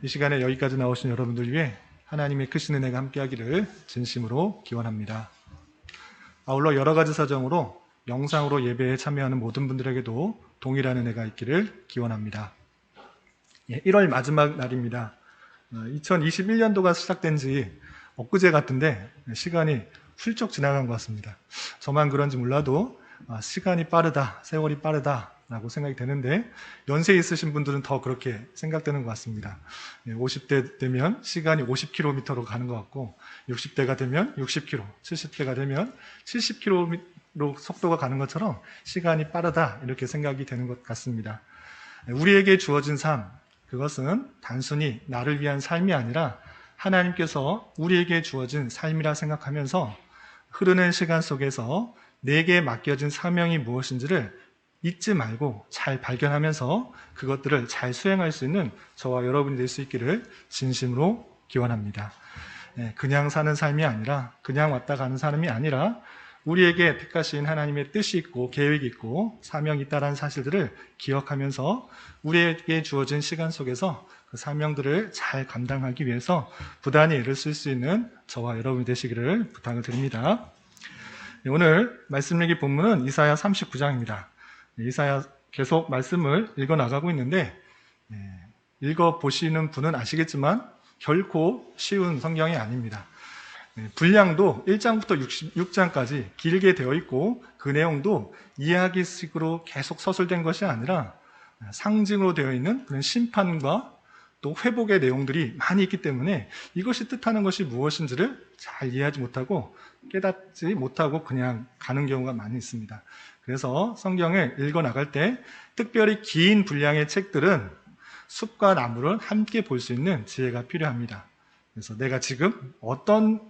이 시간에 여기까지 나오신 여러분들 위해 하나님의 크신 은혜가 함께하기를 진심으로 기원합니다. 아울러 여러 가지 사정으로 영상으로 예배에 참여하는 모든 분들에게도 동일한 은혜가 있기를 기원합니다. 1월 마지막 날입니다. 2021년도가 시작된 지 엊그제 같은데 시간이 훌쩍 지나간 것 같습니다. 저만 그런지 몰라도 시간이 빠르다, 세월이 빠르다 라고 생각이 되는데 연세 있으신 분들은 더 그렇게 생각되는 것 같습니다. 50대 되면 시간이 50km로 가는 것 같고 60대가 되면 60km, 70대가 되면 70km 속도가 가는 것처럼 시간이 빠르다 이렇게 생각이 되는 것 같습니다. 우리에게 주어진 삶, 그것은 단순히 나를 위한 삶이 아니라 하나님께서 우리에게 주어진 삶이라 생각하면서 흐르는 시간 속에서 내게 맡겨진 사명이 무엇인지를 잊지 말고 잘 발견하면서 그것들을 잘 수행할 수 있는 저와 여러분이 될 수 있기를 진심으로 기원합니다. 그냥 사는 삶이 아니라 그냥 왔다 가는 사람이 아니라 우리에게 택하신 하나님의 뜻이 있고 계획이 있고 사명이 있다는 사실들을 기억하면서 우리에게 주어진 시간 속에서 그 사명들을 잘 감당하기 위해서 부단히 애를 쓸 수 있는 저와 여러분이 되시기를 부탁을 드립니다. 오늘 말씀 읽기 본문은 이사야 39장입니다. 이사야 계속 말씀을 읽어나가고 있는데 읽어보시는 분은 아시겠지만 결코 쉬운 성경이 아닙니다. 분량도 1장부터 66장까지 길게 되어 있고 그 내용도 이야기식으로 계속 서술된 것이 아니라 상징으로 되어 있는 그런 심판과 또 회복의 내용들이 많이 있기 때문에 이것이 뜻하는 것이 무엇인지를 잘 이해하지 못하고 깨닫지 못하고 그냥 가는 경우가 많이 있습니다. 그래서 성경을 읽어나갈 때 특별히 긴 분량의 책들은 숲과 나무를 함께 볼 수 있는 지혜가 필요합니다. 그래서 내가 지금 어떤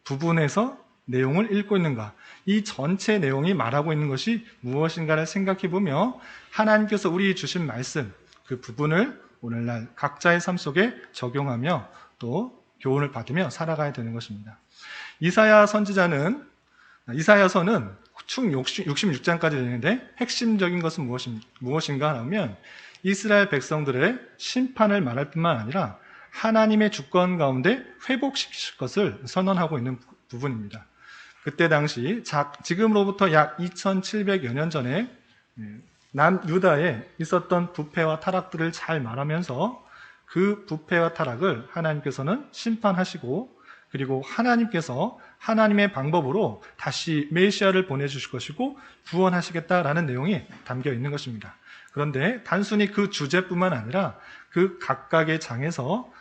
부분에서 내용을 읽고 있는가, 이 전체 내용이 말하고 있는 것이 무엇인가를 생각해 보며 하나님께서 우리 주신 말씀, 그 부분을 오늘날 각자의 삶 속에 적용하며 또 교훈을 받으며 살아가야 되는 것입니다. 이사야서는 총 66장까지 되는데 핵심적인 것은 무엇인가 하면 이스라엘 백성들의 심판을 말할 뿐만 아니라 하나님의 주권 가운데 회복시킬 것을 선언하고 있는 부분입니다. 그때 당시 지금으로부터 약 2700여 년 전에 남유다에 있었던 부패와 타락들을 잘 말하면서 그 부패와 타락을 하나님께서는 심판하시고 그리고 하나님께서 하나님의 방법으로 다시 메시아를 보내주실 것이고 구원하시겠다라는 내용이 담겨 있는 것입니다. 그런데 단순히 그 주제뿐만 아니라 그 각각의 장에서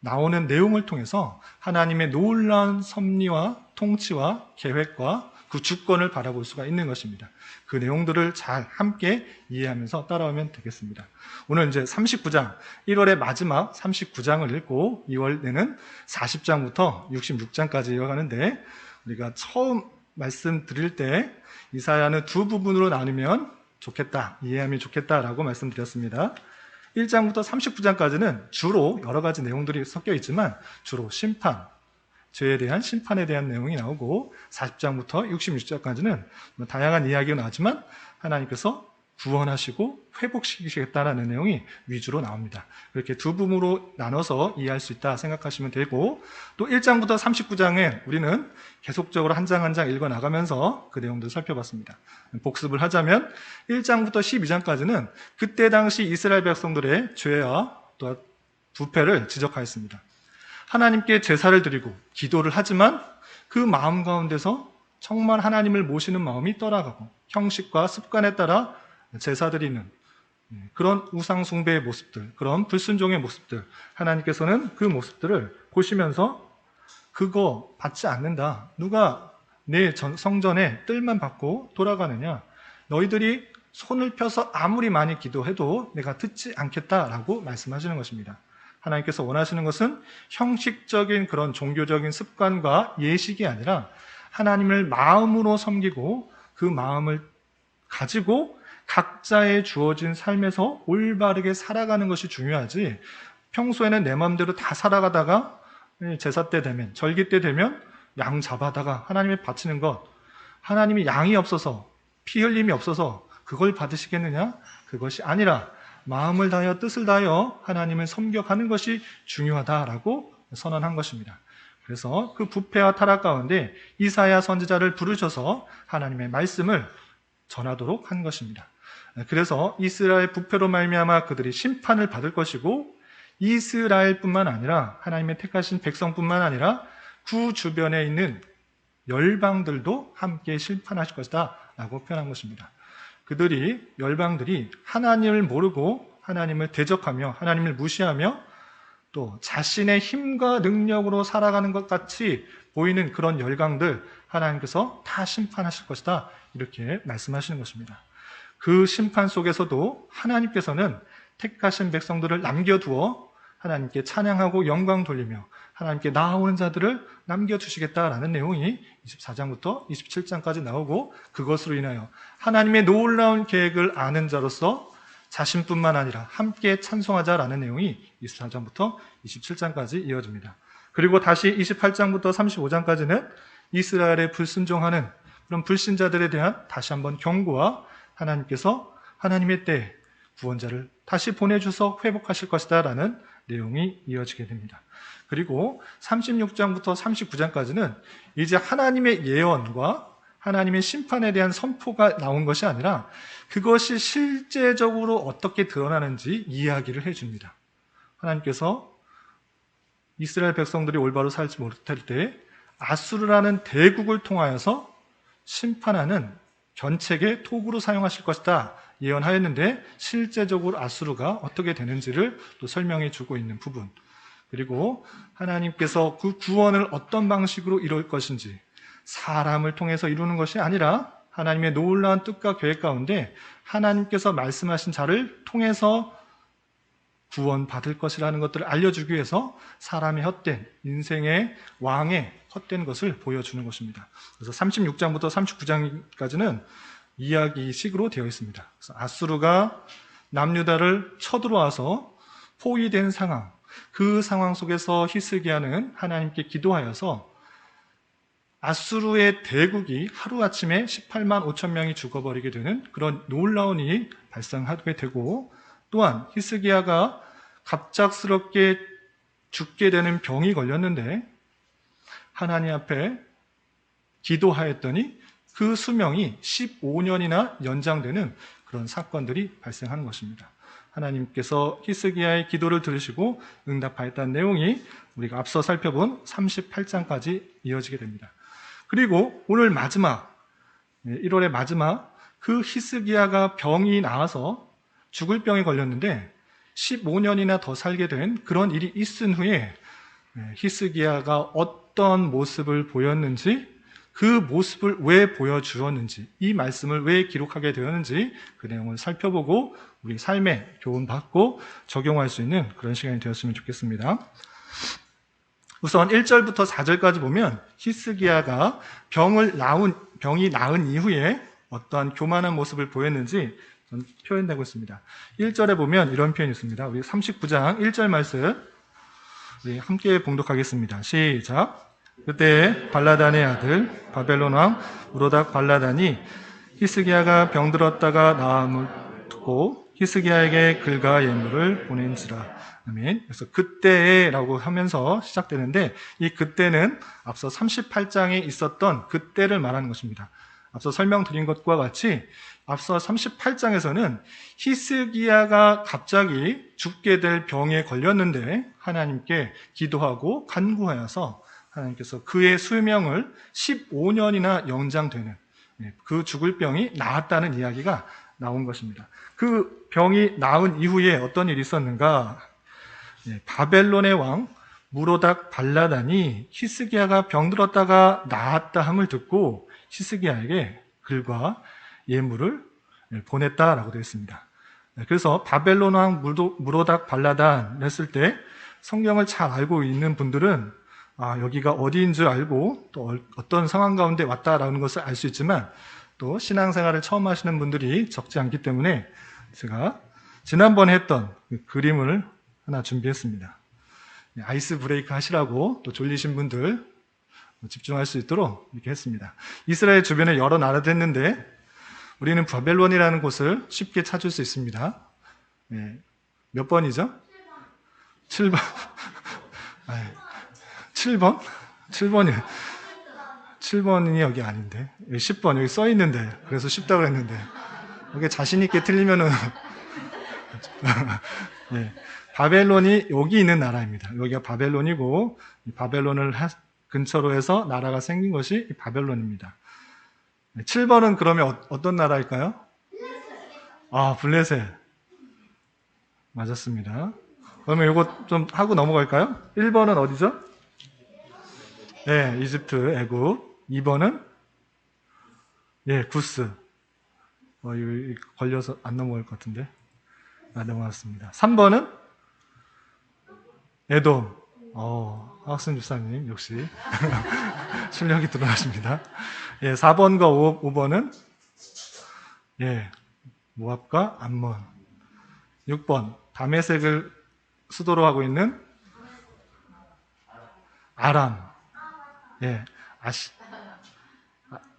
나오는 내용을 통해서 하나님의 놀라운 섭리와 통치와 계획과 그 주권을 바라볼 수가 있는 것입니다. 그 내용들을 잘 함께 이해하면서 따라오면 되겠습니다. 오늘 이제 39장, 1월의 마지막 39장을 읽고 2월에는 40장부터 66장까지 이어가는데 우리가 처음 말씀드릴 때 이사야는 두 부분으로 나누면 좋겠다, 이해하면 좋겠다라고 말씀드렸습니다. 1장부터 39장까지는 주로 여러 가지 내용들이 섞여 있지만 주로 심판, 죄에 대한 심판에 대한 내용이 나오고 40장부터 66장까지는 다양한 이야기가 나왔지만 하나님께서 구원하시고 회복시키시겠다라는 내용이 위주로 나옵니다. 그렇게 두 부분으로 나눠서 이해할 수 있다 생각하시면 되고 또 1장부터 39장에 우리는 계속적으로 한 장 한 장 읽어나가면서 그 내용들을 살펴봤습니다. 복습을 하자면 1장부터 12장까지는 그때 당시 이스라엘 백성들의 죄와 또 부패를 지적하였습니다. 하나님께 제사를 드리고 기도를 하지만 그 마음 가운데서 정말 하나님을 모시는 마음이 떠나가고 형식과 습관에 따라 제사 드리는 그런 우상 숭배의 모습들, 그런 불순종의 모습들, 하나님께서는 그 모습들을 보시면서 그거 받지 않는다. 누가 내 성전에 뜰만 받고 돌아가느냐? 너희들이 손을 펴서 아무리 많이 기도해도 내가 듣지 않겠다라고 말씀하시는 것입니다. 하나님께서 원하시는 것은 형식적인 그런 종교적인 습관과 예식이 아니라 하나님을 마음으로 섬기고 그 마음을 가지고 각자의 주어진 삶에서 올바르게 살아가는 것이 중요하지 평소에는 내 마음대로 다 살아가다가 제사 때 되면 절기 때 되면 양 잡아다가 하나님에 바치는 것 하나님이 양이 없어서 피 흘림이 없어서 그걸 받으시겠느냐? 그것이 아니라 마음을 다하여 뜻을 다하여 하나님을 섬겨가는 것이 중요하다라고 선언한 것입니다. 그래서 그 부패와 타락 가운데 이사야 선지자를 부르셔서 하나님의 말씀을 전하도록 한 것입니다. 그래서 이스라엘 부패로 말미암아 그들이 심판을 받을 것이고, 이스라엘뿐만 아니라 하나님의 택하신 백성뿐만 아니라 그 주변에 있는 열방들도 함께 심판하실 것이다 라고 표현한 것입니다. 열방들이 하나님을 모르고 하나님을 대적하며 하나님을 무시하며 또 자신의 힘과 능력으로 살아가는 것 같이 보이는 그런 열강들, 하나님께서 다 심판하실 것이다 이렇게 말씀하시는 것입니다. 그 심판 속에서도 하나님께서는 택하신 백성들을 남겨두어 하나님께 찬양하고 영광 돌리며 하나님께 나아오는 자들을 남겨주시겠다라는 내용이 24장부터 27장까지 나오고, 그것으로 인하여 하나님의 놀라운 계획을 아는 자로서 자신뿐만 아니라 함께 찬송하자라는 내용이 24장부터 27장까지 이어집니다. 그리고 다시 28장부터 35장까지는 이스라엘에 불순종하는 그런 불신자들에 대한 다시 한번 경고와 하나님께서 하나님의 때에 구원자를 다시 보내주셔서 회복하실 것이다 라는 내용이 이어지게 됩니다. 그리고 36장부터 39장까지는 이제 하나님의 예언과 하나님의 심판에 대한 선포가 나온 것이 아니라 그것이 실제적으로 어떻게 드러나는지 이야기를 해줍니다. 하나님께서 이스라엘 백성들이 올바로 살지 못할 때 아수르라는 대국을 통하여서 심판하는 견책의 도구로 사용하실 것이다 예언하였는데, 실제적으로 아수르가 어떻게 되는지를 또 설명해 주고 있는 부분, 그리고 하나님께서 그 구원을 어떤 방식으로 이룰 것인지 사람을 통해서 이루는 것이 아니라 하나님의 놀라운 뜻과 계획 가운데 하나님께서 말씀하신 자를 통해서 구원받을 것이라는 것들을 알려주기 위해서 사람의 헛된 인생의 왕의 헛된 것을 보여주는 것입니다. 그래서 36장부터 39장까지는 이야기식으로 되어 있습니다. 그래서 아수르가 남유다를 쳐들어와서 포위된 상황, 그 상황 속에서 히스기야는 하나님께 기도하여서 아수르의 대국이 하루아침에 18만 5천 명이 죽어버리게 되는 그런 놀라운 일이 발생하게 되고, 또한 히스기야가 갑작스럽게 죽게 되는 병이 걸렸는데 하나님 앞에 기도하였더니 그 수명이 15년이나 연장되는 그런 사건들이 발생하는 것입니다. 하나님께서 히스기야의 기도를 들으시고 응답하였다는 내용이 우리가 앞서 살펴본 38장까지 이어지게 됩니다. 그리고 오늘 마지막, 1월의 마지막, 그 히스기야가 병이 나와서 죽을 병에 걸렸는데 15년이나 더 살게 된 그런 일이 있은 후에 히스기야가 어떤 모습을 보였는지, 그 모습을 왜 보여주었는지, 이 말씀을 왜 기록하게 되었는지 그 내용을 살펴보고 우리 삶에 교훈받고 적용할 수 있는 그런 시간이 되었으면 좋겠습니다. 우선 1절부터 4절까지 보면 히스기야가 병이 나은 이후에 어떠한 교만한 모습을 보였는지 표현되고 있습니다. 1절에 보면 이런 표현이 있습니다. 우리 39장 1절 말씀 우리 함께 봉독하겠습니다. 시작. 그때 발라단의 아들 바벨론 왕 무로닥 발라단이 히스기야가 병들었다가 나음을 듣고 히스기야에게 글과 예물을 보낸지라. 아멘. 그래서 그때라고 하면서 시작되는데, 이 그때는 앞서 38장에 있었던 그때를 말하는 것입니다. 앞서 설명드린 것과 같이 앞서 38장에서는 히스기야가 갑자기 죽게 될 병에 걸렸는데 하나님께 기도하고 간구하여서 하나님께서 그의 수명을 15년이나 연장되는 그 죽을 병이 나았다는 이야기가 나온 것입니다. 그 병이 나은 이후에 어떤 일이 있었는가? 바벨론의 왕 무로닥 발라단이 히스기야가 병들었다가 나았다 함을 듣고 히스기야에게 글과 예물을 보냈다라고 되어 있습니다. 그래서 바벨론 왕 무로닥 발라단 했을 때 성경을 잘 알고 있는 분들은 여기가 어디인 줄 알고 또 어떤 상황 가운데 왔다라는 것을 알 수 있지만, 또 신앙생활을 처음 하시는 분들이 적지 않기 때문에 제가 지난번에 했던 그 그림을 하나 준비했습니다. 아이스 브레이크 하시라고 또 졸리신 분들 집중할 수 있도록 이렇게 했습니다. 이스라엘 주변에 여러 나라도 했는데 우리는 바벨론이라는 곳을 쉽게 찾을 수 있습니다. 예, 몇 번이죠? 7번. 7번? 7번이 7번이 여기 아닌데 10번 여기 써 있는데 그래서 쉽다고 했는데 이게 자신 있게 틀리면은 예, 바벨론이 여기 있는 나라입니다. 여기가 바벨론이고 이 바벨론을 근처로 해서 나라가 생긴 것이 이 바벨론입니다. 7번은 그러면 어떤 나라일까요? 아, 블레셋. 맞았습니다. 그러면 이거 좀 하고 넘어갈까요? 1번은 어디죠? 네, 이집트, 애굽. 2번은 예, 구스. 이거 걸려서 안 넘어갈 것 같은데. 넘어갔습니다. 3번은 에돔. 학생 집사님 역시 실력이 드러나십니다. 예, 4번과 5번은 예, 모압과 암몬. 6번 다메섹을 수도로 하고 있는 아람. 예,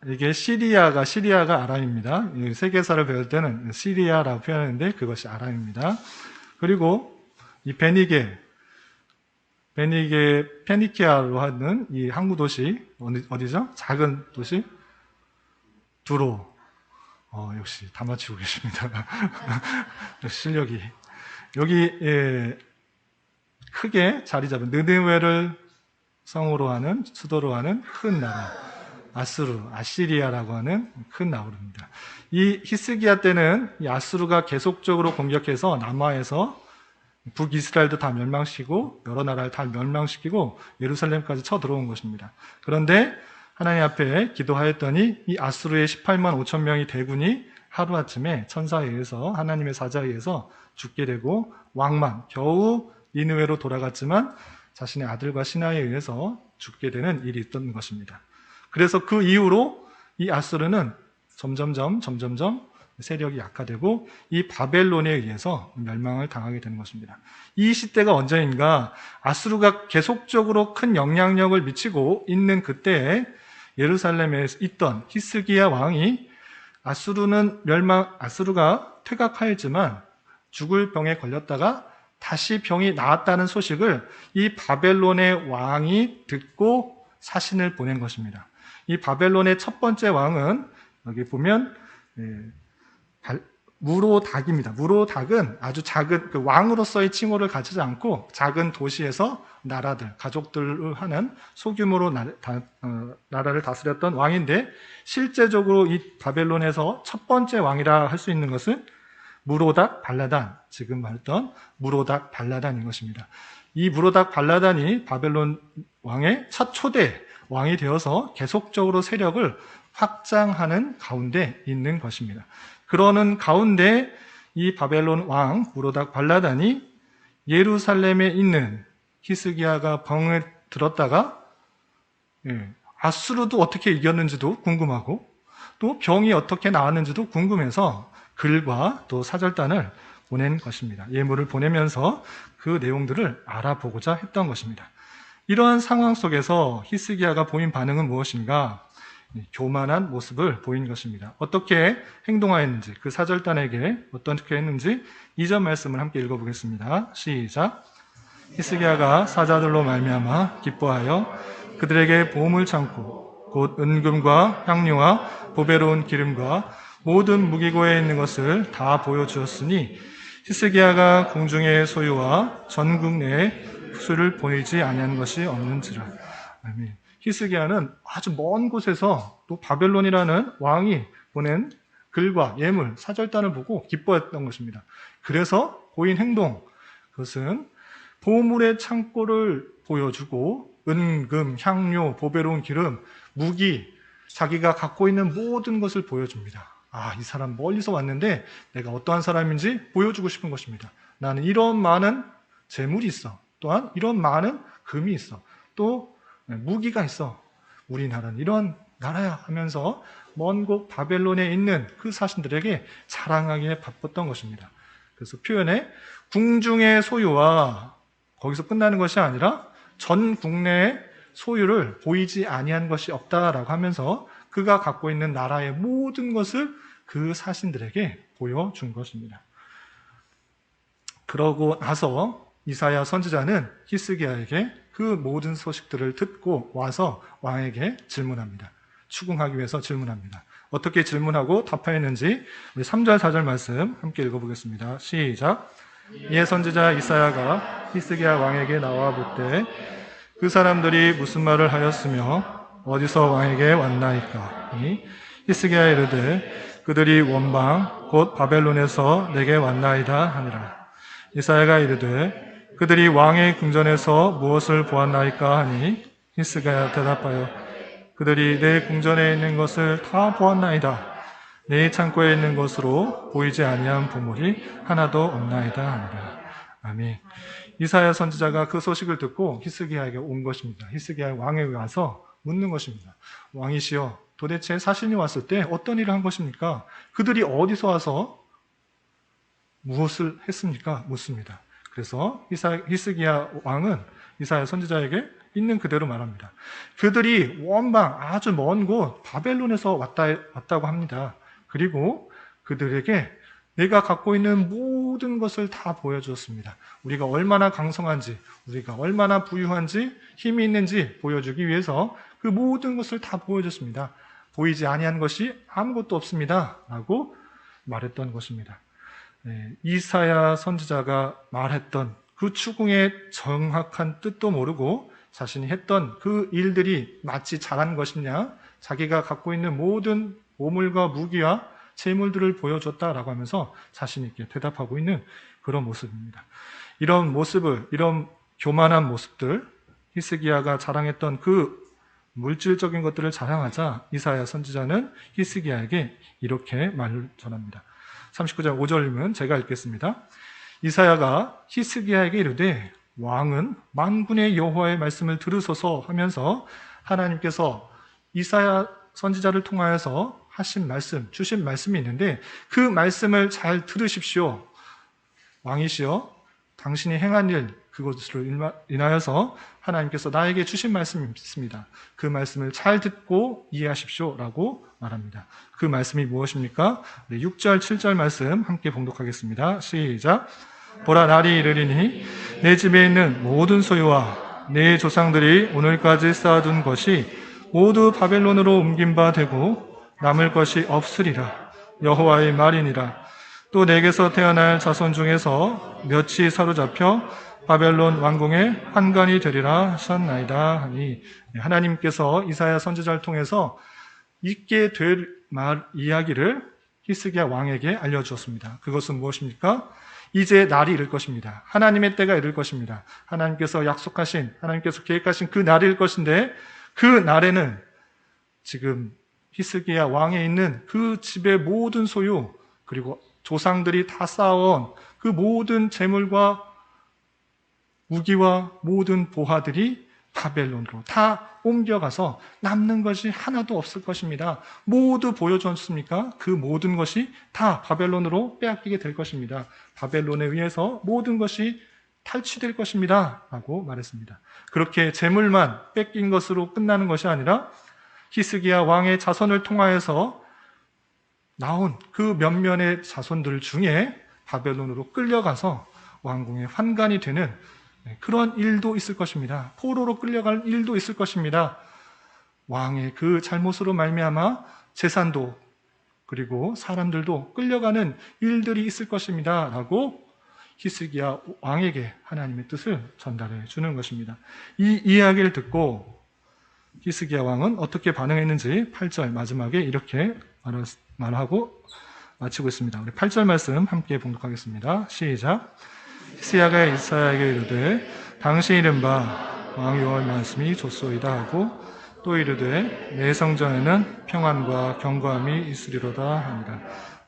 이게 시리아가 아람입니다. 세계사를 배울 때는 시리아라고 표현하는데 그것이 아람입니다. 그리고 이 페니키아로 하는 이 항구 도시 어디죠? 작은 도시 두로. 역시 다 맞히고 계십니다. 실력이 여기 크게 자리 잡은 느느웨를 성으로 하는 수도로 하는 큰 나라 아시리아라고 하는 큰 나라입니다. 이 히스기야 때는 이 아수르가 계속적으로 공격해서 남하에서 북이스라엘도 다 멸망시키고 여러 나라를 다 멸망시키고 예루살렘까지 쳐들어온 것입니다. 그런데 하나님 앞에 기도하였더니 이 아수르의 18만 5천 명의 대군이 하루아침에 천사에 의해서 하나님의 사자에 의해서 죽게 되고 왕만 겨우 니느웨로 돌아갔지만 자신의 아들과 신하에 의해서 죽게 되는 일이 있던 것입니다. 그래서 그 이후로 이 아수르는 점점점 세력이 약화되고 이 바벨론에 의해서 멸망을 당하게 되는 것입니다. 이 시대가 언제인가? 아수르가 계속적으로 큰 영향력을 미치고 있는 그때에 예루살렘에 있던 히스기야 왕이 아수르가 퇴각하였지만 죽을 병에 걸렸다가 다시 병이 나았다는 소식을 이 바벨론의 왕이 듣고 사신을 보낸 것입니다. 이 바벨론의 첫 번째 왕은 여기 보면 무로닥입니다. 무로닥은 아주 작은 왕으로서의 칭호를 가지지 않고 작은 도시에서 나라들, 가족들을 하는 소규모로 나라를 다스렸던 왕인데 실제적으로 이 바벨론에서 첫 번째 왕이라 할 수 있는 것은 무로닥 발라단, 지금 말했던 무로닥 발라단인 것입니다. 이 무로닥 발라단이 바벨론 왕의 첫 초대 왕이 되어서 계속적으로 세력을 확장하는 가운데 있는 것입니다. 그러는 가운데 이 바벨론 왕 무로닥 발라단이 예루살렘에 있는 히스기야가 병을 들었다가 아수르도 어떻게 이겼는지도 궁금하고 또 병이 어떻게 나았는지도 궁금해서 글과 또 사절단을 보낸 것입니다. 예물을 보내면서 그 내용들을 알아보고자 했던 것입니다. 이러한 상황 속에서 히스기야가 보인 반응은 무엇인가? 교만한 모습을 보인 것입니다. 어떻게 행동하였는지, 그 사절단에게 어떻게 했는지 2절 말씀을 함께 읽어보겠습니다. 시작. 히스기야가 사자들로 말미암아 기뻐하여 그들에게 보물 창고 곧 은금과 향료와 보배로운 기름과 모든 무기고에 있는 것을 다 보여주었으니 히스기야가 궁중의 소유와 전국 내에 수를 보이지 아니한 것이 없는지라. 아멘. 히스기야는 아주 먼 곳에서 또 바벨론이라는 왕이 보낸 글과 예물, 사절단을 보고 기뻐했던 것입니다. 그래서 보인 행동, 그것은 보물의 창고를 보여주고 은금, 향료, 보배로운 기름, 무기, 자기가 갖고 있는 모든 것을 보여줍니다. 이 사람 멀리서 왔는데 내가 어떠한 사람인지 보여주고 싶은 것입니다. 나는 이런 많은 재물이 있어. 또한 이런 많은 금이 있어. 또 무기가 있어. 우리나라는 이런 나라야 하면서 먼 곳 바벨론에 있는 그 사신들에게 자랑하기에 바빴던 것입니다. 그래서 표현에 궁중의 소유와 거기서 끝나는 것이 아니라 전 국내의 소유를 보이지 아니한 것이 없다라고 하면서 그가 갖고 있는 나라의 모든 것을 그 사신들에게 보여준 것입니다. 그러고 나서 이사야 선지자는 히스기야에게 그 모든 소식들을 듣고 와서 왕에게 질문합니다. 추궁하기 위해서 질문합니다. 어떻게 질문하고 답하였는지 우리 3절 4절 말씀 함께 읽어보겠습니다. 시작. 이에 선지자 이사야가 히스기야 왕에게 나와 묻되 그 사람들이 무슨 말을 하였으며 어디서 왕에게 왔나이까? 히스기야 이르되 그들이 원방 곧 바벨론에서 내게 왔나이다 하니라. 이사야가 이르되 그들이 왕의 궁전에서 무엇을 보았나이까 하니 히스기야 대답하여 그들이 내 궁전에 있는 것을 다 보았나이다. 내 창고에 있는 것으로 보이지 아니한 보물이 하나도 없나이다 하니라. 아멘. 이사야 선지자가 그 소식을 듣고 히스기야에게 온 것입니다. 히스기야 왕에게 와서 묻는 것입니다. 왕이시여, 도대체 사신이 왔을 때 어떤 일을 한 것입니까? 그들이 어디서 와서 무엇을 했습니까? 묻습니다. 그래서 히스기야 왕은 이사야 선지자에게 있는 그대로 말합니다. 그들이 원방 아주 먼 곳 바벨론에서 왔다고 합니다. 그리고 그들에게 내가 갖고 있는 모든 것을 다 보여주었습니다. 우리가 얼마나 강성한지, 우리가 얼마나 부유한지, 힘이 있는지 보여주기 위해서 그 모든 것을 다 보여줬습니다. 보이지 아니한 것이 아무것도 없습니다. 라고 말했던 것입니다. 이사야 선지자가 말했던 그 추궁의 정확한 뜻도 모르고 자신이 했던 그 일들이 마치 잘한 것이냐, 자기가 갖고 있는 모든 보물과 무기와 재물들을 보여줬다라고 하면서 자신 있게 대답하고 있는 그런 모습입니다. 이런 모습을, 이런 교만한 모습들, 히스기야가 자랑했던 그 물질적인 것들을 자랑하자 이사야 선지자는 히스기야에게 이렇게 말을 전합니다. 39절 5절이면 제가 읽겠습니다. 이사야가 히스기야에게 이르되 왕은 만군의 여호와의 말씀을 들으소서 하면서 하나님께서 이사야 선지자를 통하여서 하신 말씀, 주신 말씀이 있는데 그 말씀을 잘 들으십시오. 왕이시여, 당신이 행한 일, 그것으로 인하여서 하나님께서 나에게 주신 말씀이 있습니다. 그 말씀을 잘 듣고 이해하십시오 라고 말합니다. 그 말씀이 무엇입니까? 6절, 7절 말씀 함께 봉독하겠습니다. 시작. 보라, 날이 이르리니 내 집에 있는 모든 소유와 내 조상들이 오늘까지 쌓아둔 것이 모두 바벨론으로 옮긴 바 되고 남을 것이 없으리라. 여호와의 말이니라. 또 내게서 태어날 자손 중에서 몇이 사로잡혀 바벨론 왕궁의 환관이 되리라 하셨나이다 하니, 하나님께서 이사야 선지자를 통해서 있게 될 이야기를 히스기야 왕에게 알려주었습니다. 그것은 무엇입니까? 이제 날이 이를 것입니다. 하나님의 때가 이를 것입니다. 하나님께서 약속하신, 하나님께서 계획하신 그 날이 일 것인데 그 날에는 지금 히스기야 왕에 있는 그 집의 모든 소유, 그리고 조상들이 다 쌓아온 그 모든 재물과 무기와 모든 보화들이 바벨론으로 다 옮겨가서 남는 것이 하나도 없을 것입니다. 모두 보여줬습니까? 그 모든 것이 다 바벨론으로 빼앗기게 될 것입니다. 바벨론에 의해서 모든 것이 탈취될 것입니다. 라고 말했습니다. 그렇게 재물만 뺏긴 것으로 끝나는 것이 아니라 히스기야 왕의 자손을 통하여서 나온 그 몇몇의 자손들 중에 바벨론으로 끌려가서 왕궁의 환관이 되는 그런 일도 있을 것입니다. 포로로 끌려갈 일도 있을 것입니다. 왕의 그 잘못으로 말미암아 재산도 그리고 사람들도 끌려가는 일들이 있을 것입니다. 라고 히스기야 왕에게 하나님의 뜻을 전달해 주는 것입니다. 이 이야기를 듣고 히스기야 왕은 어떻게 반응했는지 8절 마지막에 이렇게 말하고 마치고 있습니다. 우리 8절 말씀 함께 봉독하겠습니다. 시작. 히스기야가 이사야에게 이르되 당신이 이른 바 왕 여호와의 말씀이 좋소이다 하고 또 이르되 내 성전에는 평안과 견고함이 있으리로다 하니라.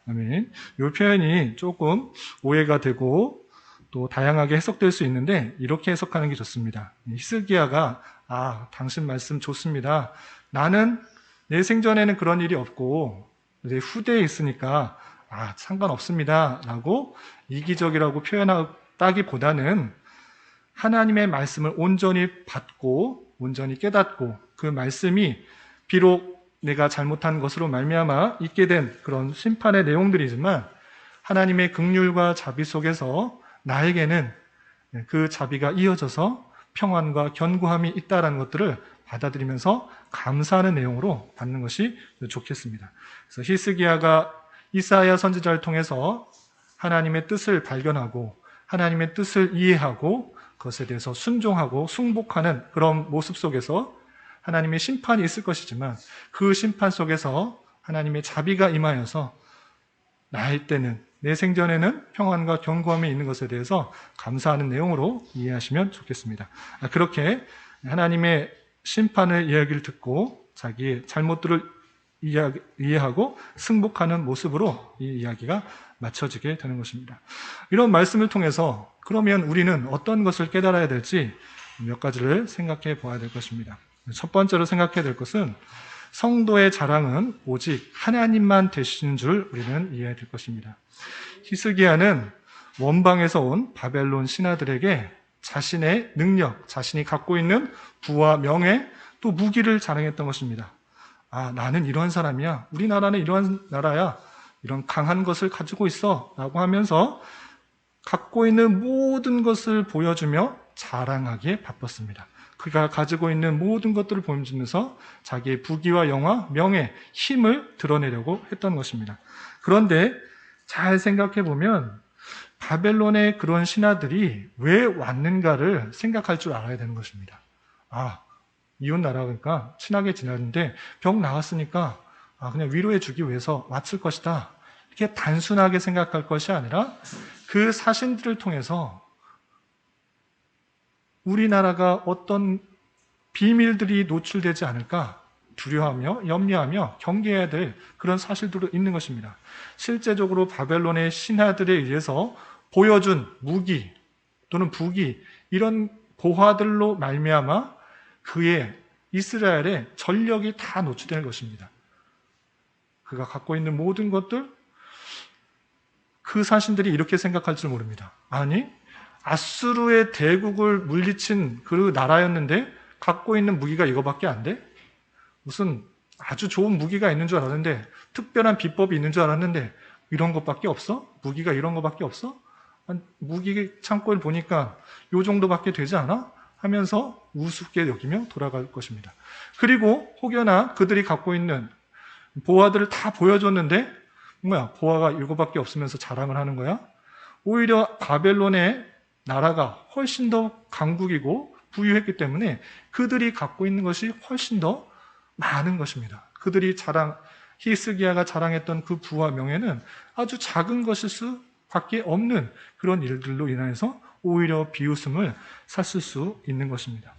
아멘. 이 표현이 조금 오해가 되고 또 다양하게 해석될 수 있는데 이렇게 해석하는 게 좋습니다. 히스기야가 당신 말씀 좋습니다. 나는 내 생전에는 그런 일이 없고 내 후대에 있으니까 상관없습니다. 라고 이기적이라고 표현하다기보다는 하나님의 말씀을 온전히 받고 온전히 깨닫고 그 말씀이 비록 내가 잘못한 것으로 말미암아 있게 된 그런 심판의 내용들이지만 하나님의 긍휼과 자비 속에서 나에게는 그 자비가 이어져서 평안과 견고함이 있다는 것들을 받아들이면서 감사하는 내용으로 받는 것이 좋겠습니다. 그래서 히스기야가 이사야 선지자를 통해서 하나님의 뜻을 발견하고 하나님의 뜻을 이해하고 그것에 대해서 순종하고 순복하는 그런 모습 속에서 하나님의 심판이 있을 것이지만 그 심판 속에서 하나님의 자비가 임하여서 나의 때는 내 생전에는 평안과 견고함이 있는 것에 대해서 감사하는 내용으로 이해하시면 좋겠습니다. 그렇게 하나님의 심판의 이야기를 듣고 자기의 잘못들을 이해하고 승복하는 모습으로 이 이야기가 맞춰지게 되는 것입니다. 이런 말씀을 통해서 그러면 우리는 어떤 것을 깨달아야 될지 몇 가지를 생각해 보아야 될 것입니다. 첫 번째로 생각해야 될 것은 성도의 자랑은 오직 하나님만 되시는 줄 우리는 이해해야 될 것입니다. 히스기야는 원방에서 온 바벨론 신하들에게 자신의 능력, 자신이 갖고 있는 부와 명예, 또 무기를 자랑했던 것입니다. 나는 이러한 사람이야. 우리나라는 이러한 나라야. 이런 강한 것을 가지고 있어. 라고 하면서 갖고 있는 모든 것을 보여주며 자랑하기에 바빴습니다. 그가 가지고 있는 모든 것들을 보여주면서 자기의 부귀와 영화, 명예, 힘을 드러내려고 했던 것입니다. 그런데 잘 생각해 보면 바벨론의 그런 신하들이 왜 왔는가를 생각할 줄 알아야 되는 것입니다. 이웃 나라니까 친하게 지내는데 병 나왔으니까 그냥 위로해 주기 위해서 왔을 것이다. 이렇게 단순하게 생각할 것이 아니라 그 사신들을 통해서 우리나라가 어떤 비밀들이 노출되지 않을까 두려워하며 염려하며 경계해야 될 그런 사실들도 있는 것입니다. 실제적으로 바벨론의 신하들에 의해서 보여준 무기 또는 부기 이런 보화들로 말미암아 그의 이스라엘의 전력이 다 노출되는 것입니다. 그가 갖고 있는 모든 것들 그 사신들이 이렇게 생각할 줄 모릅니다. 아니 아수르의 대국을 물리친 그 나라였는데 갖고 있는 무기가 이거밖에 안 돼? 무슨 아주 좋은 무기가 있는 줄 알았는데 특별한 비법이 있는 줄 알았는데 이런 것밖에 없어? 무기가 이런 것밖에 없어? 무기 창고를 보니까 요 정도밖에 되지 않아? 하면서 우습게 여기며 돌아갈 것입니다. 그리고 혹여나 그들이 갖고 있는 보화들을 다 보여줬는데 보화가 이거밖에 없으면서 자랑을 하는 거야? 오히려 바벨론의 나라가 훨씬 더 강국이고 부유했기 때문에 그들이 갖고 있는 것이 훨씬 더 많은 것입니다. 그들이 히스기야가 자랑했던 그 부와 명예는 아주 작은 것일 수밖에 없는 그런 일들로 인해서 오히려 비웃음을 샀을 수 있는 것입니다.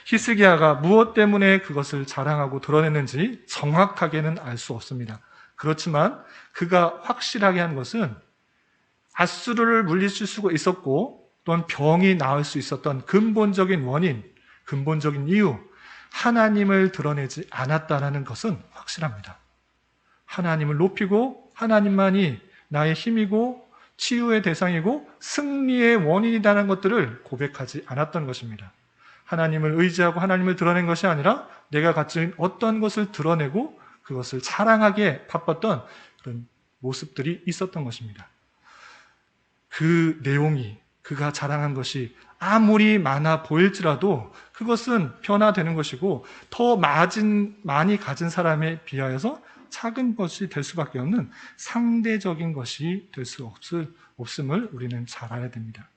히스기야가 무엇 때문에 그것을 자랑하고 드러냈는지 정확하게는 알 수 없습니다. 그렇지만 그가 확실하게 한 것은 아수르를 물리칠 수가 있었고 또한 병이 나을 수 있었던 근본적인 원인, 근본적인 이유, 하나님을 드러내지 않았다는 것은 확실합니다. 하나님을 높이고 하나님만이 나의 힘이고 치유의 대상이고 승리의 원인이라는 것들을 고백하지 않았던 것입니다. 하나님을 의지하고 하나님을 드러낸 것이 아니라 내가 가진 어떤 것을 드러내고 그것을 자랑하기에 바빴던 그런 모습들이 있었던 것입니다. 그 내용이 그가 자랑한 것이 아무리 많아 보일지라도 그것은 변화되는 것이고 더 많이 가진 사람에 비하여서 작은 것이 될 수밖에 없는 상대적인 것이 될 수 없음을 우리는 잘 알아야 됩니다.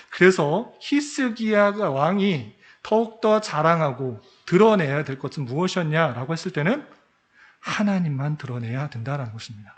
그래서 히스기야가 왕이 더욱더 자랑하고 드러내야 될 것은 무엇이었냐라고 했을 때는 하나님만 드러내야 된다는 것입니다.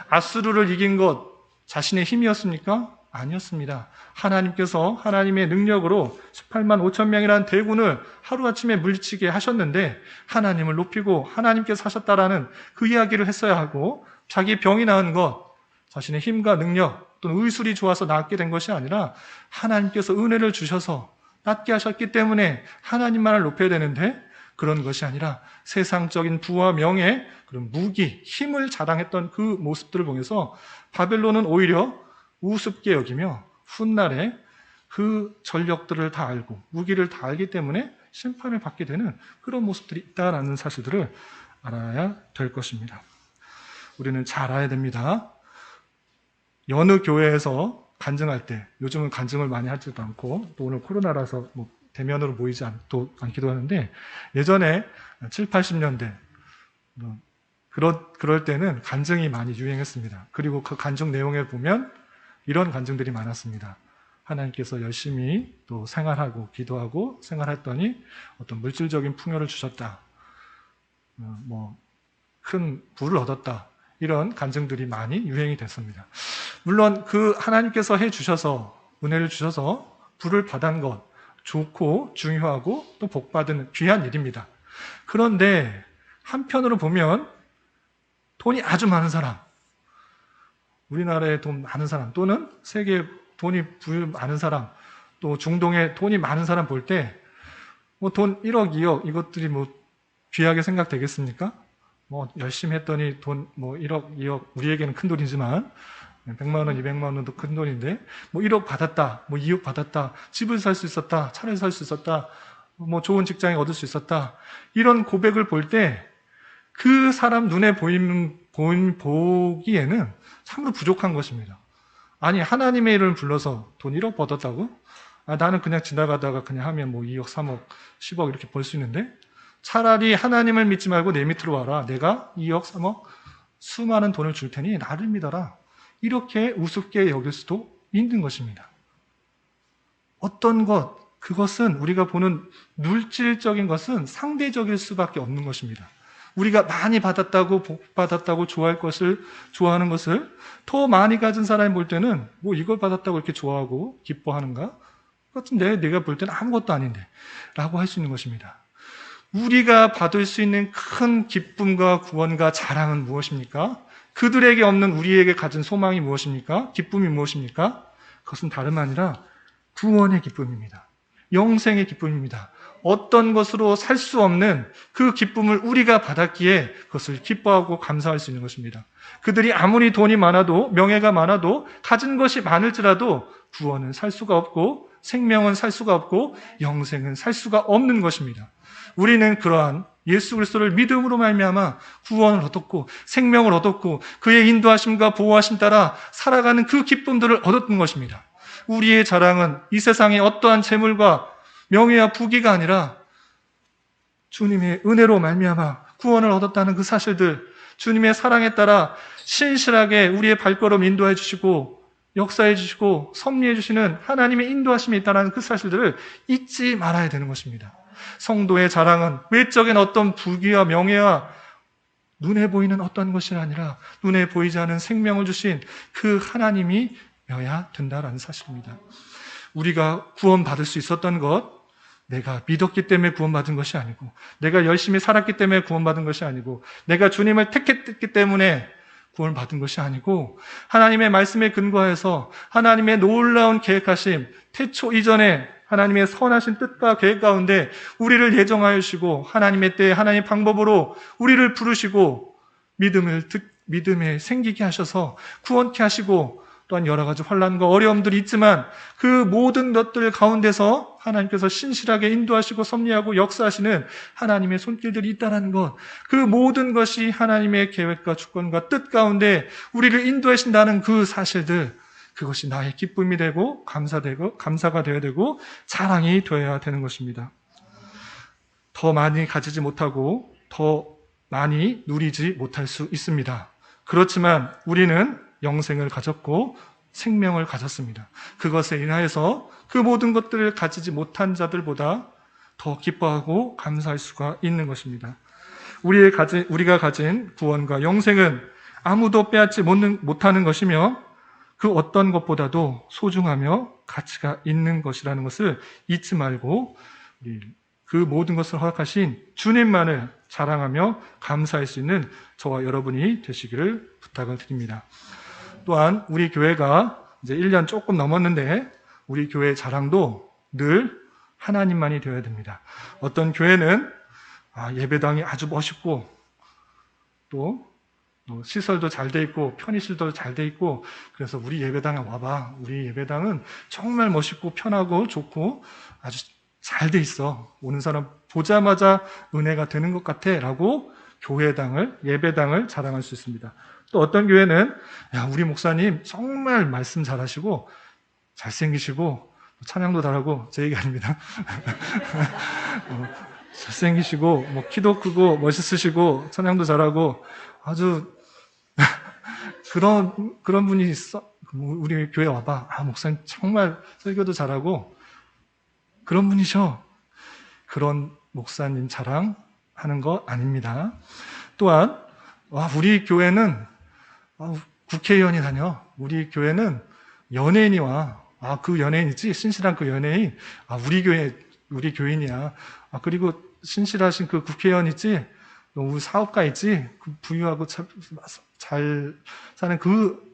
아수르를 이긴 것 자신의 힘이었습니까? 아니었습니다. 하나님께서 하나님의 능력으로 18만 5천 명이라는 대군을 하루아침에 물리치게 하셨는데 하나님을 높이고 하나님께서 하셨다라는 그 이야기를 했어야 하고 자기 병이 나은 것, 자신의 힘과 능력 또는 의술이 좋아서 낫게 된 것이 아니라 하나님께서 은혜를 주셔서 낫게 하셨기 때문에 하나님만을 높여야 되는데 그런 것이 아니라 세상적인 부와 명예, 그런 무기, 힘을 자랑했던 그 모습들을 보면서 바벨론은 오히려 우습게 여기며 훗날에 그 전력들을 다 알고 무기를 다 알기 때문에 심판을 받게 되는 그런 모습들이 있다는 사실들을 알아야 될 것입니다. 우리는 잘 알아야 됩니다. 여느 교회에서 간증할 때, 요즘은 간증을 많이 하지도 않고 또 오늘 코로나라서 뭐 대면으로 모이지 않기도 하는데, 예전에 7, 80년대 그럴 때는 간증이 많이 유행했습니다. 그리고 그 간증 내용에 보면 이런 간증들이 많았습니다. 하나님께서 열심히 또 생활하고 기도하고 생활했더니 어떤 물질적인 풍요를 주셨다. 큰 부를 얻었다. 이런 간증들이 많이 유행이 됐습니다. 물론 그 하나님께서 해주셔서, 은혜를 주셔서 부를 받은 것, 좋고 중요하고 또 복받은 귀한 일입니다. 그런데 한편으로 보면 돈이 아주 많은 사람, 우리나라에 돈 많은 사람, 또는 세계에 돈이 많은 사람, 또 중동에 돈이 많은 사람 볼 때 돈 1억, 2억 이것들이 귀하게 생각되겠습니까? 열심히 했더니 돈 1억, 2억, 우리에게는 큰 돈이지만 100만 원, 200만 원도 큰 돈인데 1억 받았다, 2억 받았다, 집을 살 수 있었다, 차를 살 수 있었다, 좋은 직장에 얻을 수 있었다, 이런 고백을 볼 때 그 사람 눈에 보기에는 참으로 부족한 것입니다. 아니, 하나님의 이름을 불러서 돈 1억 벌었다고? 나는 그냥 지나가다가 그냥 하면 2억, 3억, 10억 이렇게 벌 수 있는데, 차라리 하나님을 믿지 말고 내 밑으로 와라. 내가 2억, 3억 수많은 돈을 줄 테니 나를 믿어라. 이렇게 우습게 여길 수도 있는 것입니다. 어떤 것, 그것은 우리가 보는 물질적인 것은 상대적일 수밖에 없는 것입니다. 우리가 많이 받았다고, 복 받았다고 좋아하는 것을 더 많이 가진 사람이 볼 때는 이걸 받았다고 이렇게 좋아하고 기뻐하는가? 그것은 내가 볼 때는 아무것도 아닌데 라고 할 수 있는 것입니다. 우리가 받을 수 있는 큰 기쁨과 구원과 자랑은 무엇입니까? 그들에게 없는 우리에게 가진 소망이 무엇입니까? 기쁨이 무엇입니까? 그것은 다름 아니라 구원의 기쁨입니다. 영생의 기쁨입니다. 어떤 것으로 살 수 없는 그 기쁨을 우리가 받았기에 그것을 기뻐하고 감사할 수 있는 것입니다. 그들이 아무리 돈이 많아도, 명예가 많아도, 가진 것이 많을지라도 구원은 살 수가 없고, 생명은 살 수가 없고, 영생은 살 수가 없는 것입니다. 우리는 그러한 예수 그리스도를 믿음으로 말미암아 구원을 얻었고 생명을 얻었고 그의 인도하심과 보호하심 따라 살아가는 그 기쁨들을 얻었던 것입니다. 우리의 자랑은 이 세상의 어떠한 재물과 명예와 부귀가 아니라 주님의 은혜로 말미암아 구원을 얻었다는 그 사실들, 주님의 사랑에 따라 신실하게 우리의 발걸음 인도해 주시고 역사해 주시고 섭리해 주시는 하나님의 인도하심이 있다는 그 사실들을 잊지 말아야 되는 것입니다. 성도의 자랑은 외적인 어떤 부귀와 명예와 눈에 보이는 어떤 것이 아니라 눈에 보이지 않은 생명을 주신 그 하나님이여야 된다는 사실입니다. 우리가 구원받을 수 있었던 것, 내가 믿었기 때문에 구원받은 것이 아니고, 내가 열심히 살았기 때문에 구원받은 것이 아니고, 내가 주님을 택했기 때문에 구원받은 것이 아니고, 하나님의 말씀에 근거해서 하나님의 놀라운 계획하심, 태초 이전에 하나님의 선하신 뜻과 계획 가운데 우리를 예정하여 주시고 하나님의 때에 하나님의 방법으로 우리를 부르시고 믿음에 생기게 하셔서 구원케 하시고, 또한 여러 가지 환난과 어려움들이 있지만 그 모든 것들 가운데서 하나님께서 신실하게 인도하시고 섭리하고 역사하시는 하나님의 손길들이 있다는 것, 그 모든 것이 하나님의 계획과 주권과 뜻 가운데 우리를 인도하신다는 그 사실들, 그것이 나의 기쁨이 되고 감사가 되어야 되고 자랑이 되어야 되는 것입니다. 더 많이 가지지 못하고 더 많이 누리지 못할 수 있습니다. 그렇지만 우리는 영생을 가졌고 생명을 가졌습니다. 그것에 인하여서 그 모든 것들을 가지지 못한 자들보다 더 기뻐하고 감사할 수가 있는 것입니다. 우리가 가진 구원과 영생은 아무도 빼앗지 못하는 것이며 그 어떤 것보다도 소중하며 가치가 있는 것이라는 것을 잊지 말고 그 모든 것을 허락하신 주님만을 자랑하며 감사할 수 있는 저와 여러분이 되시기를 부탁을 드립니다. 또한 우리 교회가 이제 1년 조금 넘었는데 우리 교회의 자랑도 늘 하나님만이 되어야 됩니다. 어떤 교회는 예배당이 아주 멋있고 또 시설도 잘 돼 있고 편의실도 잘 돼 있고 그래서 우리 예배당에 와봐. 우리 예배당은 정말 멋있고 편하고 좋고 아주 잘 돼 있어. 오는 사람 보자마자 은혜가 되는 것 같아 라고 예배당을 자랑할 수 있습니다. 또 어떤 교회는 우리 목사님 정말 말씀 잘하시고 잘생기시고 찬양도 잘하고 제 얘기 아닙니다. 잘생기시고 뭐 키도 크고 멋있으시고 찬양도 잘하고 아주 그런 분이 있어. 우리 교회 와봐. 아, 목사님 정말 설교도 잘하고 그런 분이셔. 그런 목사님 자랑하는 거 아닙니다. 또한 우리 교회는 국회의원이 다녀. 우리 교회는 연예인이 와. 그 연예인이지. 신실한 그 연예인. 우리 교인이야. 그리고 신실하신 그 국회의원 있지. 우리 사업가 있지. 그 부유하고 잘 사는 그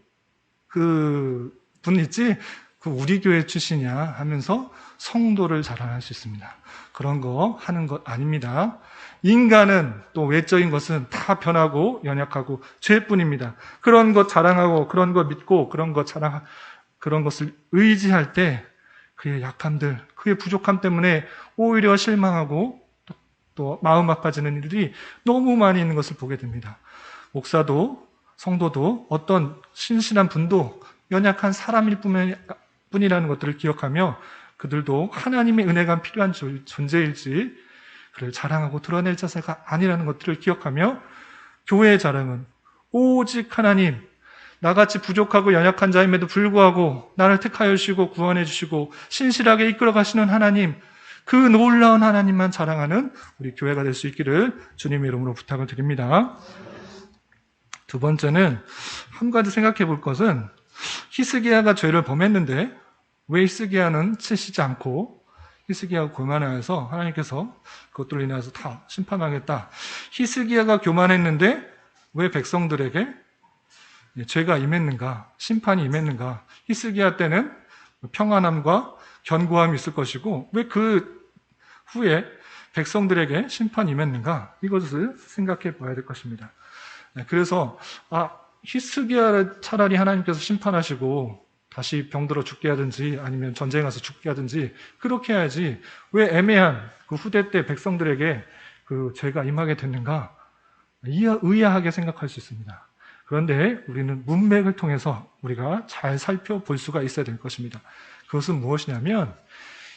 분 있지. 그 우리 교회 출신이야 하면서 성도를 자랑할 수 있습니다. 그런 거 하는 것 아닙니다. 인간은 또 외적인 것은 다 변하고 연약하고 죄뿐입니다. 그런 것 자랑하고 그런 거 믿고 그런 것을 의지할 때 그의 약함들, 그의 부족함 때문에 오히려 실망하고 또 마음 아파지는 일들이 너무 많이 있는 것을 보게 됩니다. 목사도 성도도 어떤 신실한 분도 연약한 사람일 뿐이라는 것들을 기억하며 그들도 하나님의 은혜가 필요한 존재일지 그를 자랑하고 드러낼 자세가 아니라는 것들을 기억하며 교회의 자랑은 오직 하나님, 나같이 부족하고 연약한 자임에도 불구하고 나를 택하여 주시고 구원해 주시고 신실하게 이끌어 가시는 하나님, 그 놀라운 하나님만 자랑하는 우리 교회가 될 수 있기를 주님의 이름으로 부탁을 드립니다. 두 번째는 한 가지 생각해 볼 것은 히스기야가 죄를 범했는데 왜 히스기야는 치시지 않고 히스기야가 교만하여서 하나님께서 그것들로 인해서 다 심판하겠다. 히스기야가 교만했는데 왜 백성들에게 죄가 임했는가? 심판이 임했는가? 히스기야 때는 평안함과 견고함이 있을 것이고 왜 그 후에 백성들에게 심판이 임했는가? 이것을 생각해 봐야 될 것입니다. 그래서 히스기야를 차라리 하나님께서 심판하시고 다시 병들어 죽게 하든지 아니면 전쟁에 가서 죽게 하든지 그렇게 해야지 왜 애매한 그 후대 때 백성들에게 그 죄가 임하게 됐는가? 의아하게 생각할 수 있습니다. 그런데 우리는 문맥을 통해서 우리가 잘 살펴볼 수가 있어야 될 것입니다. 그것은 무엇이냐면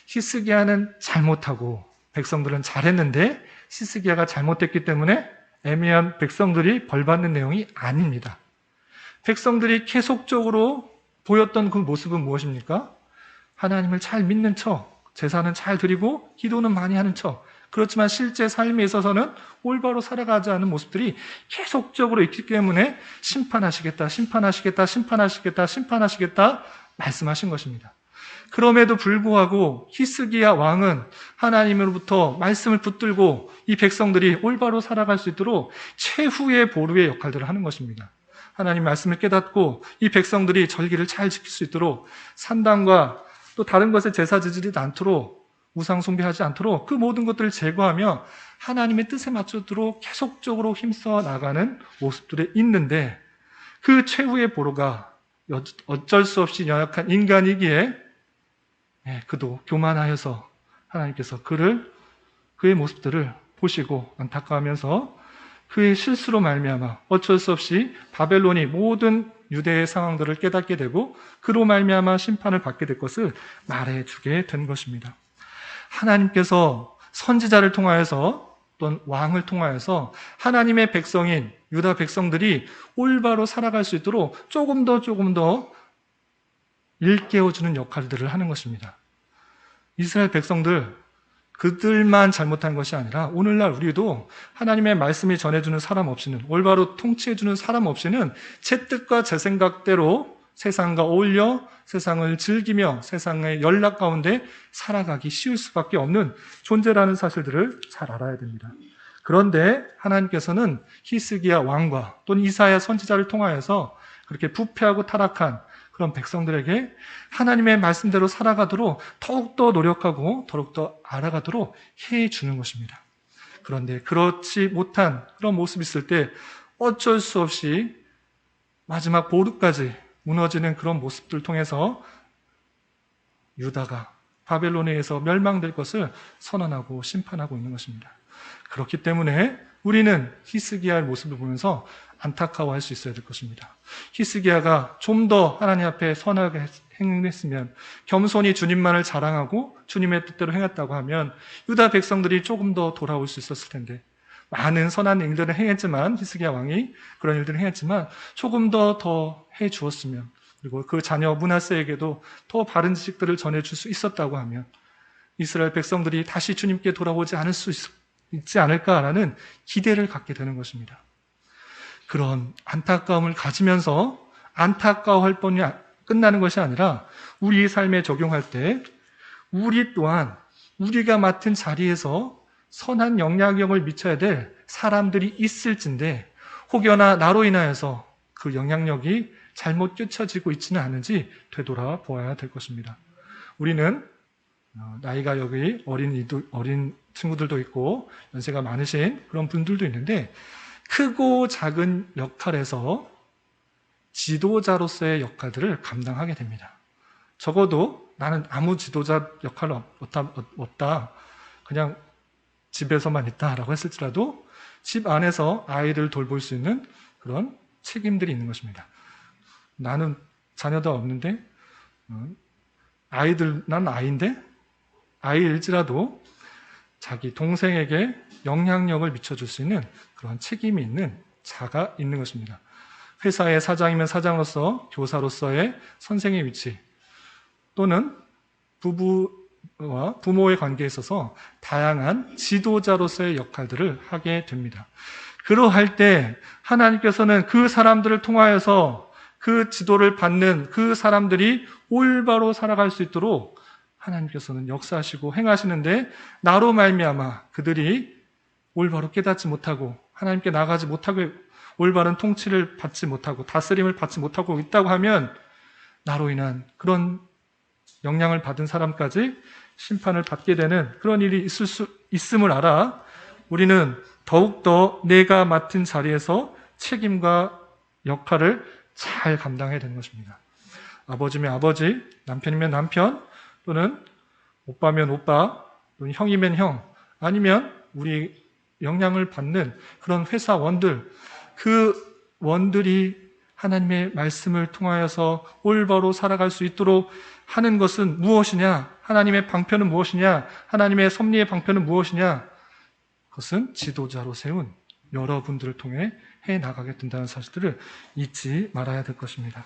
히스기야는 잘못하고 백성들은 잘했는데 히스기야가 잘못했기 때문에 애매한 백성들이 벌받는 내용이 아닙니다. 백성들이 계속적으로 보였던 그 모습은 무엇입니까? 하나님을 잘 믿는 척, 제사는 잘 드리고 기도는 많이 하는 척. 그렇지만 실제 삶에 있어서는 올바로 살아가지 않은 모습들이 계속적으로 있기 때문에 심판하시겠다, 심판하시겠다, 심판하시겠다, 심판하시겠다 말씀하신 것입니다. 그럼에도 불구하고 히스기야 왕은 하나님으로부터 말씀을 붙들고 이 백성들이 올바로 살아갈 수 있도록 최후의 보루의 역할들을 하는 것입니다. 하나님 말씀을 깨닫고 이 백성들이 절기를 잘 지킬 수 있도록 산당과 또 다른 것에 제사 지지지 않도록 우상 숭배하지 않도록 그 모든 것들을 제거하며 하나님의 뜻에 맞추도록 계속적으로 힘써 나가는 모습들이 있는데 그 최후의 보루가 어쩔 수 없이 연약한 인간이기에 그도 교만하여서 하나님께서 그의 모습들을 보시고 안타까워하면서 그의 실수로 말미암아 어쩔 수 없이 바벨론이 모든 유대의 상황들을 깨닫게 되고 그로 말미암아 심판을 받게 될 것을 말해주게 된 것입니다. 하나님께서 선지자를 통하여서 또는 왕을 통하여서 하나님의 백성인 유다 백성들이 올바로 살아갈 수 있도록 조금 더 일깨워주는 역할들을 하는 것입니다. 이스라엘 백성들, 그들만 잘못한 것이 아니라 오늘날 우리도 하나님의 말씀이 전해주는 사람 없이는, 올바로 통치해주는 사람 없이는 제 뜻과 제 생각대로 세상과 어울려 세상을 즐기며 세상의 연락 가운데 살아가기 쉬울 수밖에 없는 존재라는 사실들을 잘 알아야 됩니다. 그런데 하나님께서는 히스기야 왕과 또는 이사야 선지자를 통하여서 그렇게 부패하고 타락한 그런 백성들에게 하나님의 말씀대로 살아가도록 더욱더 노력하고 더욱더 알아가도록 해주는 것입니다. 그런데 그렇지 못한 그런 모습이 있을 때 어쩔 수 없이 마지막 보루까지 무너지는 그런 모습들을 통해서 유다가 바벨론에 의해서 멸망될 것을 선언하고 심판하고 있는 것입니다. 그렇기 때문에 우리는 히스기야의 모습을 보면서 안타까워할 수 있어야 될 것입니다. 히스기야가 좀 더 하나님 앞에 선하게 행했으면, 겸손히 주님만을 자랑하고 주님의 뜻대로 행했다고 하면 유다 백성들이 조금 더 돌아올 수 있었을 텐데, 많은 선한 일들을 행했지만, 히스기야 왕이 그런 일들을 행했지만 조금 더 해주었으면, 그리고 그 자녀 므낫세에게도 더 바른 지식들을 전해줄 수 있었다고 하면 이스라엘 백성들이 다시 주님께 돌아오지 않을 수 있지 않을까라는 기대를 갖게 되는 것입니다. 그런 안타까움을 가지면서 안타까워할 뿐이 끝나는 것이 아니라 우리의 삶에 적용할 때 우리 또한 우리가 맡은 자리에서 선한 영향력을 미쳐야 될 사람들이 있을진데 혹여나 나로 인하여서 그 영향력이 잘못 끼쳐지고 있지는 않은지 되돌아보아야 될 것입니다. 우리는 나이가 여기 어린 친구들도 있고 연세가 많으신 그런 분들도 있는데 크고 작은 역할에서 지도자로서의 역할들을 감당하게 됩니다. 적어도 나는 아무 지도자 역할 없다. 그냥 집에서만 있다라고 했을지라도 집 안에서 아이를 돌볼 수 있는 그런 책임들이 있는 것입니다. 나는 자녀도 없는데 난 아이인데 아이일지라도 자기 동생에게 영향력을 미쳐줄 수 있는 그런 책임이 있는 자가 있는 것입니다. 회사의 사장이면 사장으로서, 교사로서의 선생의 위치, 또는 부부와 부모의 관계에 있어서 다양한 지도자로서의 역할들을 하게 됩니다. 그러할 때 하나님께서는 그 사람들을 통하여서 그 지도를 받는 그 사람들이 올바로 살아갈 수 있도록 하나님께서는 역사하시고 행하시는데, 나로 말미암아 그들이 올바로 깨닫지 못하고 하나님께 나가지 못하고 올바른 통치를 받지 못하고 다스림을 받지 못하고 있다고 하면 나로 인한 그런 영향을 받은 사람까지 심판을 받게 되는 그런 일이 있을 수 있음을 알아 우리는 더욱더 내가 맡은 자리에서 책임과 역할을 잘 감당해야 되는 것입니다. 아버지면 아버지, 남편이면 남편, 또는 오빠면 오빠, 또는 형이면 형, 아니면 우리 영향을 받는 그런 회사원들, 그 원들이 하나님의 말씀을 통하여서 올바로 살아갈 수 있도록 하는 것은 무엇이냐? 하나님의 방편은 무엇이냐? 하나님의 섭리의 방편은 무엇이냐? 그것은 지도자로 세운 여러분들을 통해 해나가게 된다는 사실들을 잊지 말아야 될 것입니다.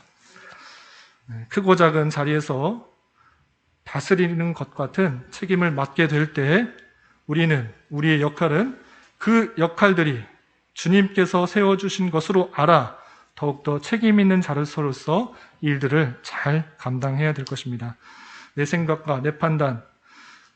크고 작은 자리에서 다스리는 것 같은 책임을 맡게 될 때 우리의 역할은 그 역할들이 주님께서 세워주신 것으로 알아 더욱더 책임 있는 자로서 일들을 잘 감당해야 될 것입니다. 내 생각과 내 판단,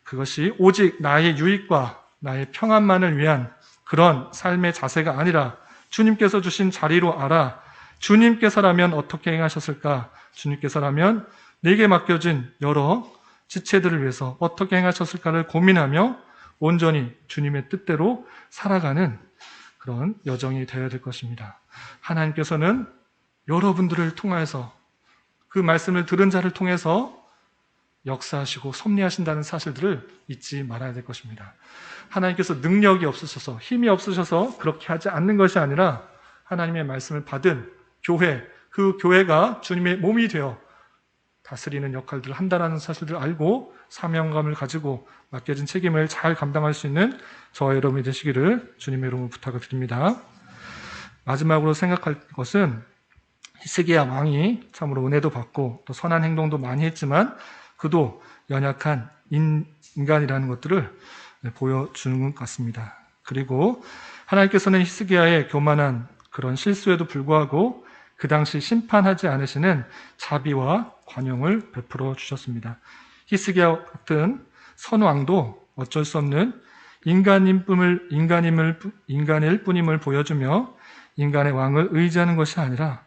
그것이 오직 나의 유익과 나의 평안만을 위한 그런 삶의 자세가 아니라 주님께서 주신 자리로 알아 주님께서라면 어떻게 행하셨을까? 주님께서라면 내게 맡겨진 여러 지체들을 위해서 어떻게 행하셨을까를 고민하며 온전히 주님의 뜻대로 살아가는 그런 여정이 되어야 될 것입니다. 하나님께서는 여러분들을 통해서 그 말씀을 들은 자를 통해서 역사하시고 섭리하신다는 사실들을 잊지 말아야 될 것입니다. 하나님께서 능력이 없으셔서 힘이 없으셔서 그렇게 하지 않는 것이 아니라 하나님의 말씀을 받은 교회, 그 교회가 주님의 몸이 되어 다스리는 역할들을 한다는 사실을 알고 사명감을 가지고 맡겨진 책임을 잘 감당할 수 있는 저와 여러분이 되시기를 주님의 이름으로 부탁을 드립니다. 마지막으로 생각할 것은 히스기야 왕이 참으로 은혜도 받고 또 선한 행동도 많이 했지만 그도 연약한 인간이라는 것들을 보여주는 것 같습니다. 그리고 하나님께서는 히스기야의 교만한 그런 실수에도 불구하고 그 당시 심판하지 않으시는 자비와 관용을 베풀어 주셨습니다. 히스기야 같은 선왕도 어쩔 수 없는 인간일 뿐임을 보여주며 인간의 왕을 의지하는 것이 아니라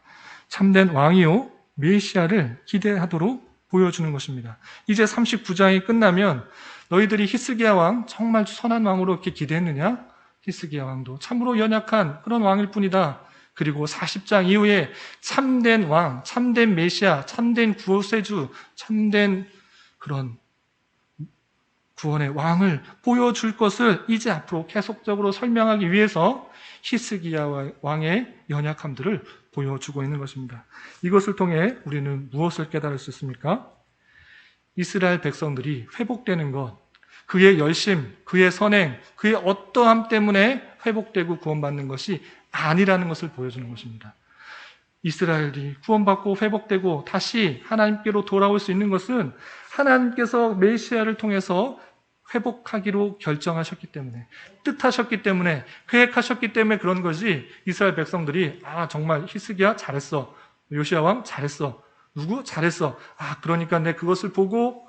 참된 왕이요 메시아를 기대하도록 보여주는 것입니다. 이제 39장이 끝나면 너희들이 히스기야 왕 정말 선한 왕으로 이렇게 기대했느냐? 히스기야 왕도 참으로 연약한 그런 왕일 뿐이다. 그리고 40장 이후에 참된 왕, 참된 메시아, 참된 구세주, 참된 그런 구원의 왕을 보여줄 것을 이제 앞으로 계속적으로 설명하기 위해서 히스기야 왕의 연약함들을 보여주고 있는 것입니다. 이것을 통해 우리는 무엇을 깨달을 수 있습니까? 이스라엘 백성들이 회복되는 것, 그의 열심, 그의 선행, 그의 어떠함 때문에 회복되고 구원받는 것이 아니라는 것을 보여주는 것입니다. 이스라엘이 구원받고 회복되고 다시 하나님께로 돌아올 수 있는 것은 하나님께서 메시아를 통해서 회복하기로 결정하셨기 때문에, 뜻하셨기 때문에, 계획하셨기 때문에 그런 거지. 이스라엘 백성들이 정말 히스기야 잘했어, 요시야 왕 잘했어, 누구 잘했어, 그러니까 내 그것을 보고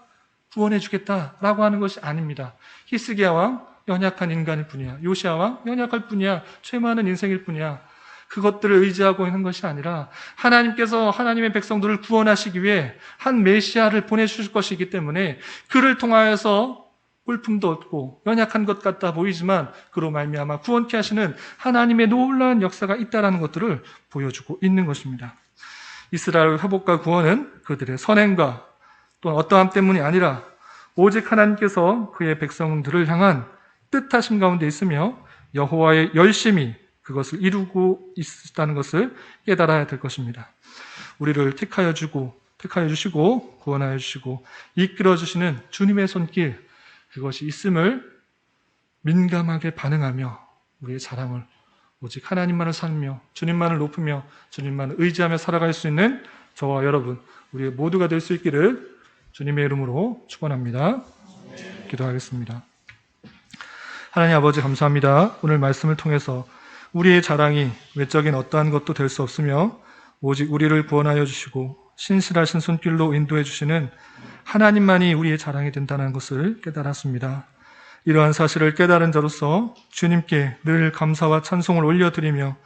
구원해 주겠다라고 하는 것이 아닙니다. 히스기야 왕 연약한 인간일 뿐이야, 요시야 왕 연약할 뿐이야, 죄 많은 인생일 뿐이야. 그것들을 의지하고 있는 것이 아니라 하나님께서 하나님의 백성들을 구원하시기 위해 한 메시아를 보내주실 것이기 때문에 그를 통하여서 볼품도 얻고 연약한 것 같다 보이지만 그로 말미암아 구원케 하시는 하나님의 놀라운 역사가 있다는 것들을 보여주고 있는 것입니다. 이스라엘 회복과 구원은 그들의 선행과 또는 어떠함 때문이 아니라 오직 하나님께서 그의 백성들을 향한 뜻하심 가운데 있으며 여호와의 열심히 그것을 이루고 있다는 것을 깨달아야 될 것입니다. 우리를 택하여 주시고 구원하여 주시고 이끌어 주시는 주님의 손길, 그것이 있음을 민감하게 반응하며 우리의 자랑을 오직 하나님만을 살며 주님만을 높이며 주님만을 의지하며 살아갈 수 있는 저와 여러분, 우리 모두가 될 수 있기를 주님의 이름으로 축원합니다. 기도하겠습니다. 하나님 아버지 감사합니다. 오늘 말씀을 통해서 우리의 자랑이 외적인 어떠한 것도 될 수 없으며 오직 우리를 구원하여 주시고 신실하신 손길로 인도해 주시는 하나님만이 우리의 자랑이 된다는 것을 깨달았습니다. 이러한 사실을 깨달은 자로서 주님께 늘 감사와 찬송을 올려드리며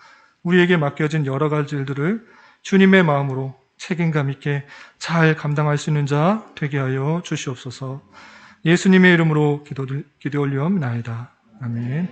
우리에게 맡겨진 여러 가지 일들을 주님의 마음으로 책임감 있게 잘 감당할 수 있는 자 되게 하여 주시옵소서. 예수님의 이름으로 기도 올리옵나이다. 아멘.